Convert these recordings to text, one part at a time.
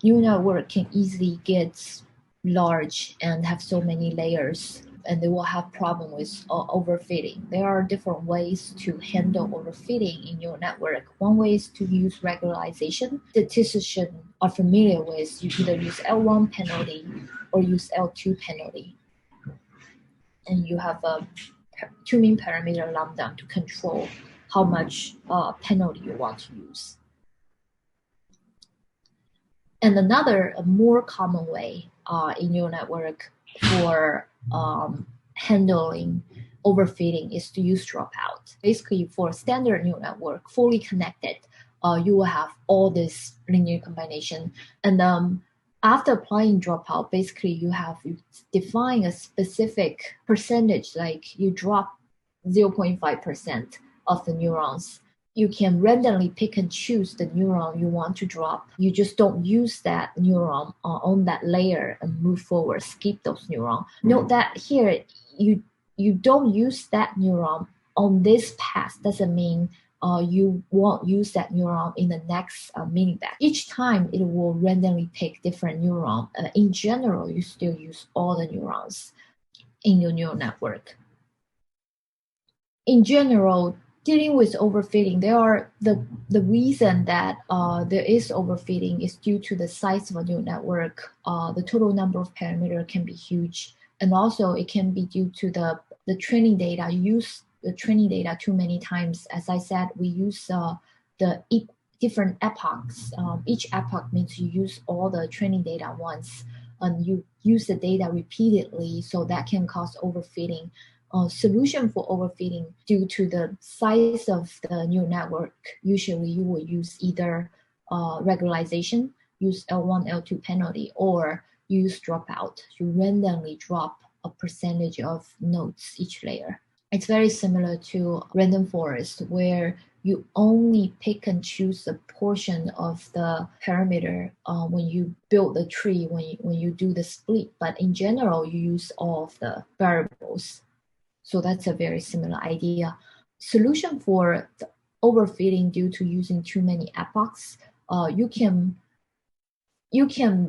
neural network can easily get large and have so many layers, and they will have problem with overfitting. There are different ways to handle overfitting in your network. One way is to use regularization. Statisticians are familiar with, you either use L1 penalty or use L2 penalty. And you have a tuning parameter lambda to control how much penalty you want to use. And another, a more common way in your network for handling overfitting is to use dropout. Basically, for a standard neural network, fully connected, you will have all this linear combination. And after applying dropout, basically you define a specific percentage, like you drop 0.5% of the neurons. You can randomly pick and choose the neuron you want to drop. You just don't use that neuron on that layer and move forward, skip those neurons. Note that here, you don't use that neuron on this pass. Doesn't mean you won't use that neuron in the next mini batch. Each time it will randomly pick different neuron. In general, you still use all the neurons in your neural network. In general, dealing with overfitting, the reason that there is overfitting is due to the size of a neural network. The total number of parameters can be huge, and also it can be due to the training data. You use the training data too many times. As I said, we use the different epochs. Each epoch means you use all the training data once, and you use the data repeatedly, so that can cause overfitting. Solution for overfitting due to the size of the neural network, usually you will use either regularization, use L1, L2 penalty, or use dropout. You randomly drop a percentage of nodes each layer. It's very similar to random forest, where you only pick and choose a portion of the parameter when you build the tree, when you do the split. But in general, you use all of the variables. So that's a very similar idea. Solution for the overfitting due to using too many epochs, you can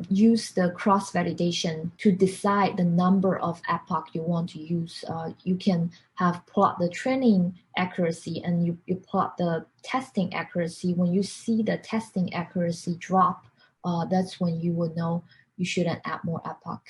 use the cross-validation to decide the number of epoch you want to use. You can have plot the training accuracy and you plot the testing accuracy. When you see the testing accuracy drop, that's when you will know you shouldn't add more epoch.